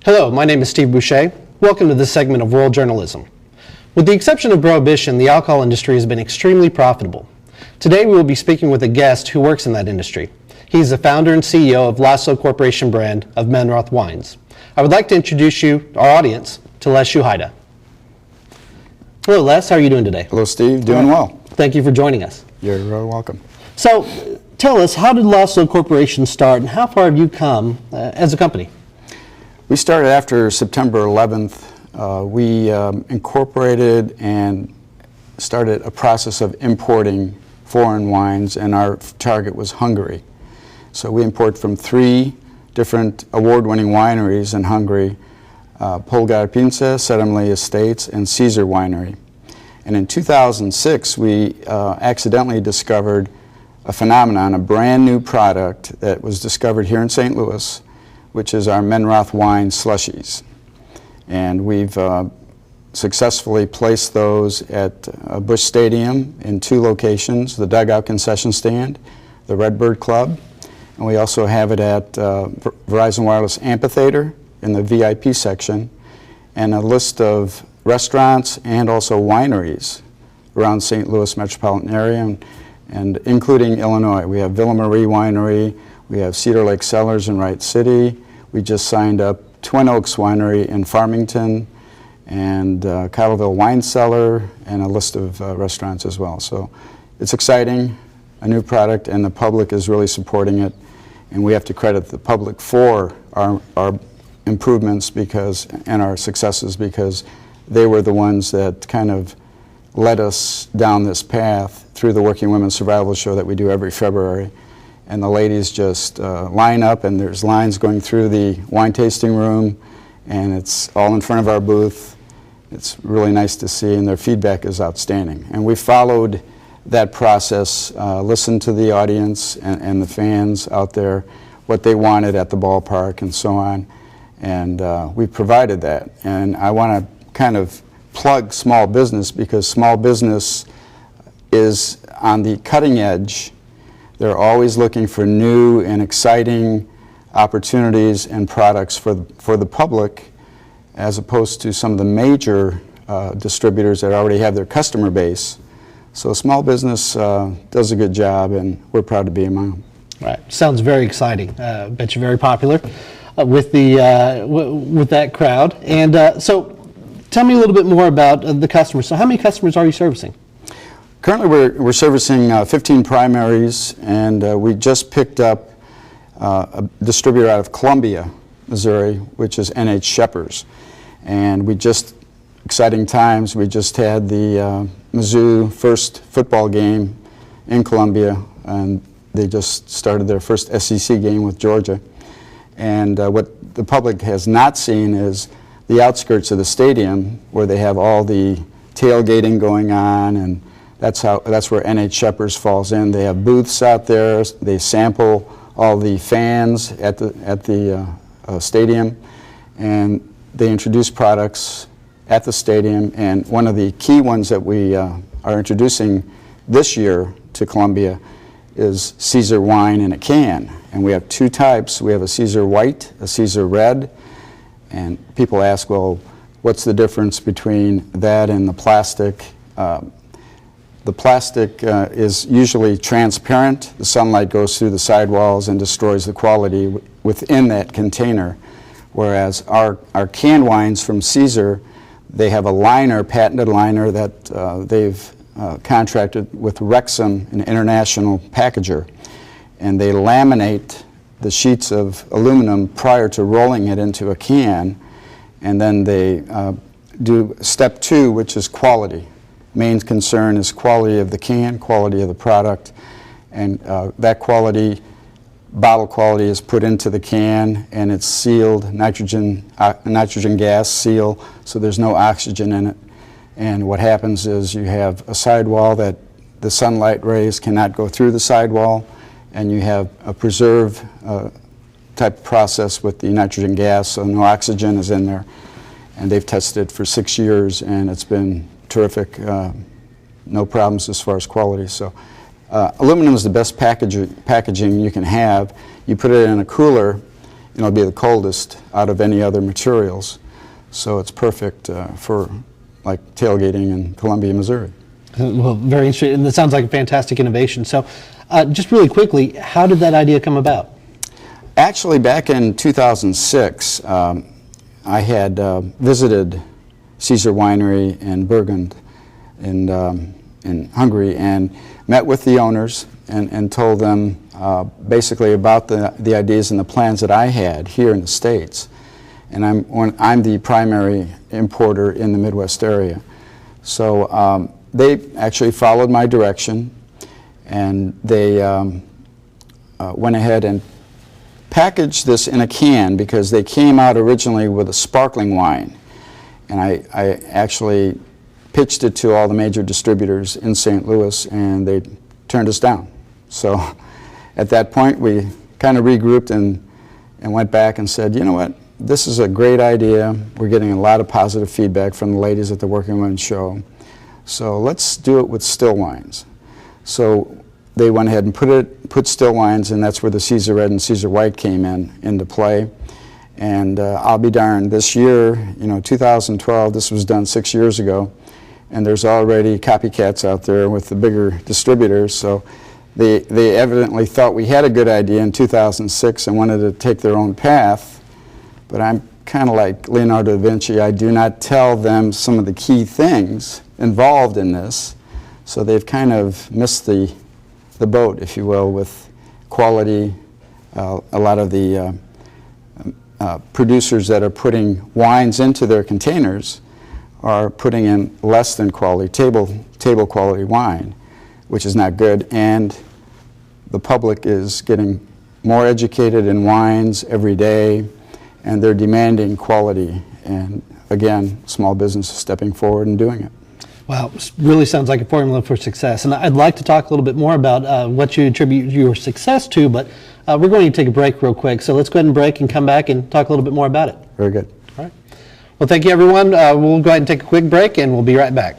Hello, my name is Steve Boucher. Welcome to this segment of World Journalism. With the exception of prohibition, the alcohol industry has been extremely profitable. Today we will be speaking with a guest who works in that industry. He's the founder and CEO of Laszlo Corporation brand of Menroth wines. I would like to introduce you, our audience, to Les Suhayda. Hello Les, how are you doing today? Hello Steve, doing well. Thank you for joining us. You're very welcome. So tell us, how did Laszlo Corporation start and how far have you come as a company? We started after September 11th. We incorporated and started a process of importing foreign wines, and our target was Hungary. So we import from 3 different award-winning wineries in Hungary, Polgár Pince, Sedemley Estates, and Caesar Winery. And in 2006, we accidentally discovered a phenomenon, a brand new product that was discovered here in St. Louis, which is our Menroth wine slushies. And we've successfully placed those at Busch Stadium in 2 locations, the Dugout Concession Stand, the Redbird Club, and we also have it at Verizon Wireless Amphitheater in the VIP section, and a list of restaurants and also wineries around St. Louis metropolitan area, and including Illinois. We have Villa Marie Winery, we have Cedar Lake Cellars in Wright City. We just signed up Twin Oaks Winery in Farmington, and Cottleville Wine Cellar, and a list of restaurants as well. So it's exciting, a new product, and the public is really supporting it. And we have to credit the public for our improvements and our successes, because they were the ones that kind of led us down this path through the Working Women's Survival Show that we do every February. And the ladies just line up, and there's lines going through the wine tasting room, and it's all in front of our booth. It's really nice to see, and their feedback is outstanding. And we followed that process, listened to the audience and the fans out there, what they wanted at the ballpark and so on, and we provided that. And I want to kind of plug small business, because small business is on the cutting edge. They're always looking for new and exciting opportunities and products for the public, as opposed to some of the major distributors that already have their customer base. So small business does a good job, and we're proud to be among them. Right. Sounds very exciting. Bet you're very popular with that crowd. And so tell me a little bit more about the customers. So how many customers are you servicing? Currently we're servicing 15 primaries, and we just picked up a distributor out of Columbia, Missouri, which is NH Sheppers. And exciting times, we just had the Mizzou first football game in Columbia, and they just started their first SEC game with Georgia. And what the public has not seen is the outskirts of the stadium, where they have all the tailgating going on, and that's where NH Sheppers falls in. They have booths out there. They sample all the fans at the stadium, and they introduce products at the stadium. And one of the key ones that we are introducing this year to Columbia is Caesar wine in a can. And we have 2 types. We have a Caesar white, a Caesar red. And people ask, well, what's the difference between that and the plastic? The plastic is usually transparent. The sunlight goes through the sidewalls and destroys the quality within that container. Whereas our canned wines from Caesar, they have a liner, patented liner, that they've contracted with Rexam, an international packager. And they laminate the sheets of aluminum prior to rolling it into a can. And then they do step 2, which is quality. Main concern is quality of the can, quality of the product, and that quality, bottle quality, is put into the can, and it's sealed, nitrogen gas seal, so there's no oxygen in it. And what happens is you have a sidewall that the sunlight rays cannot go through the sidewall, and you have a preserve type process with the nitrogen gas, so no oxygen is in there. And they've tested it for 6 years, and it's been terrific, no problems as far as quality. So aluminum is the best packaging you can have. You put it in a cooler, it'll be the coldest out of any other materials. So it's perfect for like tailgating in Columbia, Missouri. Well, very interesting, and it sounds like a fantastic innovation. So, just really quickly, how did that idea come about? Actually, back in 2006, I had visited Caesar Winery in Burgund in Hungary and met with the owners and told them basically about the ideas and the plans that I had here in the States. And I'm the primary importer in the Midwest area. So they actually followed my direction, and they went ahead and packaged this in a can because they came out originally with a sparkling wine. And I actually pitched it to all the major distributors in St. Louis, and they turned us down. So at that point, we kind of regrouped and went back and said, you know what, this is a great idea. We're getting a lot of positive feedback from the ladies at the Working Women's Show. So let's do it with still wines. So they went ahead and put still wines, and that's where the Caesar Red and Caesar White came into play. And I'll be darned, this year, 2012, this was done 6 years ago, and there's already copycats out there with the bigger distributors. So they evidently thought we had a good idea in 2006 and wanted to take their own path. But I'm kind of like Leonardo da Vinci. I do not tell them some of the key things involved in this. So they've kind of missed the boat, if you will, with quality. A lot of the producers that are putting wines into their containers are putting in less than quality, table quality wine, which is not good. And the public is getting more educated in wines every day, and they're demanding quality. And again, small business is stepping forward and doing it. Wow, really sounds like a formula for success. And I'd like to talk a little bit more about what you attribute your success to, but we're going to take a break real quick. So let's go ahead and break and come back and talk a little bit more about it. Very good. All right. Well, thank you, everyone. We'll go ahead and take a quick break, and we'll be right back.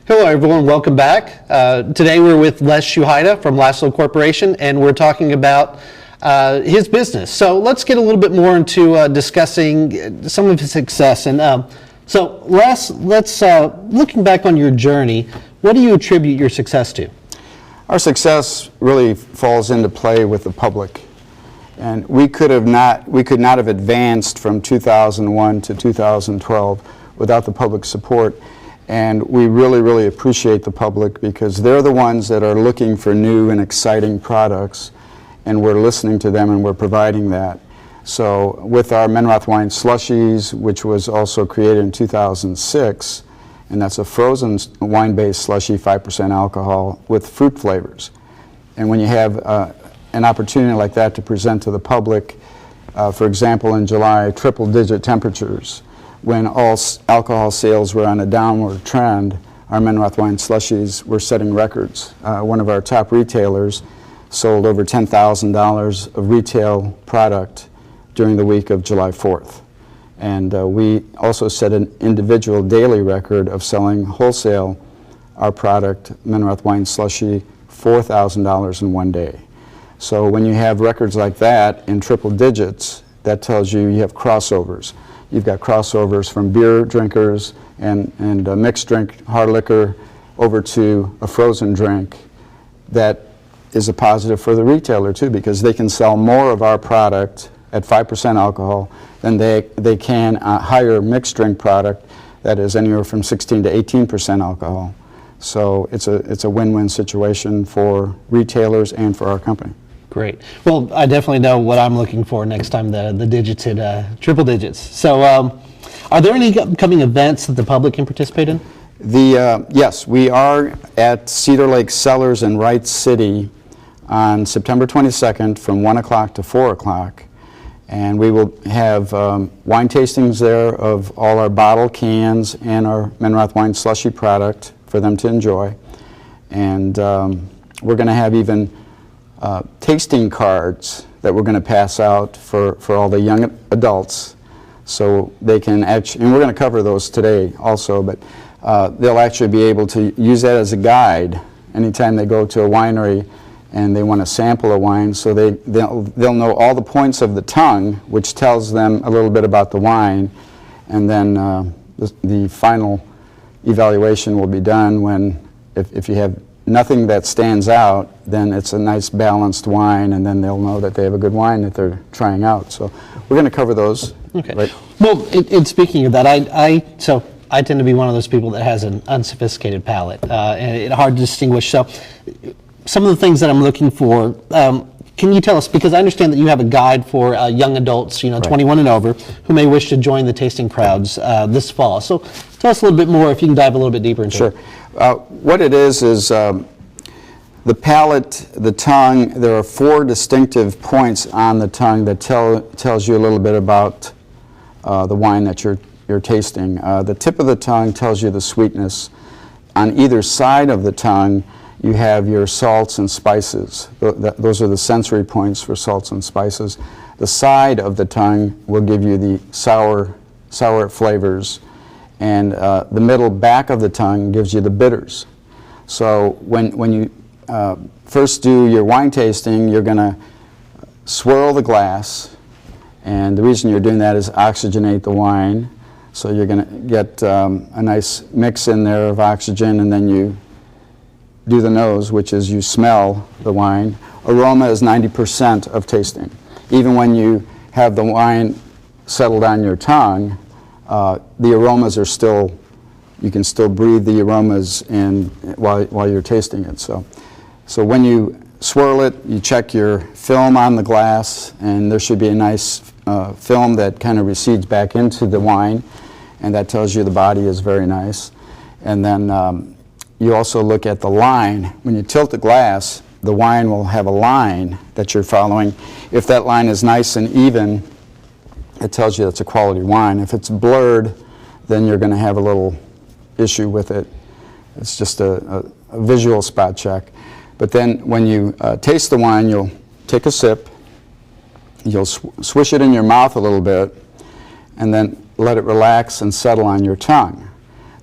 Hello everyone, welcome back. Today we're with Les Suhayda from Laszlo Corporation, and we're talking about his business. So let's get a little bit more into discussing some of his success. And so Les, let's looking back on your journey, what do you attribute your success to? Our success really falls into play with the public. And we could not have advanced from 2001 to 2012 without the public support. And we really, really appreciate the public because they're the ones that are looking for new and exciting products, and we're listening to them and we're providing that. So with our Menroth wine slushies, which was also created in 2006, and that's a frozen wine-based slushie, 5% alcohol with fruit flavors. And when you have an opportunity like that to present to the public, for example, in July, triple-digit temperatures, when all alcohol sales were on a downward trend, our Menroth wine slushies were setting records. One of our top retailers sold over $10,000 of retail product during the week of July 4th. And we also set an individual daily record of selling wholesale our product, Menroth wine slushie, $4,000 in one day. So when you have records like that in triple digits, that tells you have crossovers. You've got crossovers from beer drinkers and a mixed drink hard liquor over to a frozen drink. That is a positive for the retailer too, because they can sell more of our product at 5% alcohol than they can a higher mixed drink product that is anywhere from 16 to 18% alcohol. So it's a win-win situation for retailers and for our company. Great. Well, I definitely know what I'm looking for next time the digits hit triple digits. So are there any upcoming events that the public can participate in? Yes, we are at Cedar Lake Cellars in Wright City on September 22nd from 1 o'clock to 4 o'clock. And we will have wine tastings there of all our bottle cans and our Menroth wine slushy product for them to enjoy. And we're going to have even tasting cards that we're going to pass out for all the young adults, so they can actually, and we're going to cover those today also, but they'll actually be able to use that as a guide anytime they go to a winery and they want to sample a wine, so they'll know all the points of the tongue, which tells them a little bit about the wine, and then the final evaluation will be done when, if you have nothing that stands out, then it's a nice balanced wine, and then they'll know that they have a good wine that they're trying out. So we're going to cover those. Okay. Right? Well, in speaking of that, so I tend to be one of those people that has an unsophisticated palate, and it's hard to distinguish. So some of the things that I'm looking for, can you tell us, because I understand that you have a guide for young adults, Right. 21 and over, who may wish to join the tasting crowds this fall. So tell us a little bit more, if you can dive a little bit deeper into Sure. it. What it is the palate, the tongue, there are 4 distinctive points on the tongue that tells you a little bit about the wine that you're tasting. The tip of the tongue tells you the sweetness. On either side of the tongue, you have your salts and spices. Those are the sensory points for salts and spices. The side of the tongue will give you the sour flavors, and the middle back of the tongue gives you the bitters. So when you first do your wine tasting, you're going to swirl the glass, and the reason you're doing that is oxygenate the wine. So you're going to get a nice mix in there of oxygen, and then you do the nose, which is you smell the wine. Aroma is 90% of tasting. Even when you have the wine settled on your tongue, the aromas are still, you can still breathe the aromas in while you're tasting it. So when you swirl it, you check your film on the glass, and there should be a nice film that kind of recedes back into the wine, and that tells you the body is very nice. And then you also look at the line. When you tilt the glass, the wine will have a line that you're following. If that line is nice and even, it tells you it's a quality wine. If it's blurred, then you're going to have a little issue with it. It's just a visual spot check. But then when you taste the wine, you'll take a sip, you'll swish it in your mouth a little bit, and then let it relax and settle on your tongue.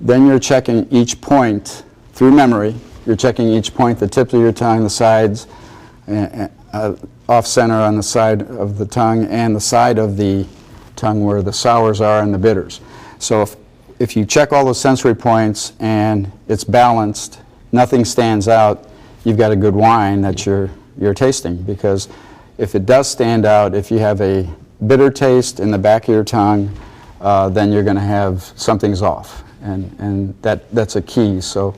Then you're checking each point through memory. You're checking each point, the tips of your tongue, the sides, off center on the side of the tongue, and the side of the tongue where the sours are and the bitters. So if you check all the sensory points and it's balanced, nothing stands out, you've got a good wine that you're tasting. Because if it does stand out, if you have a bitter taste in the back of your tongue, then you're going to have something's off, and that's a key. So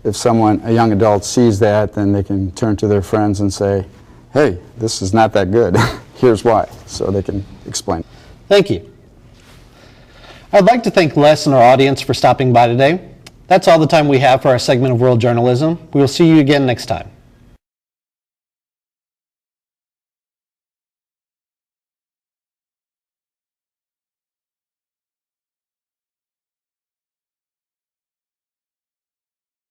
if a young adult sees that, then they can turn to their friends and say, hey, this is not that good. Here's why. So they can explain. Thank you. I'd like to thank Les and our audience for stopping by today. That's all the time we have for our segment of World Journalism. We will see you again next time.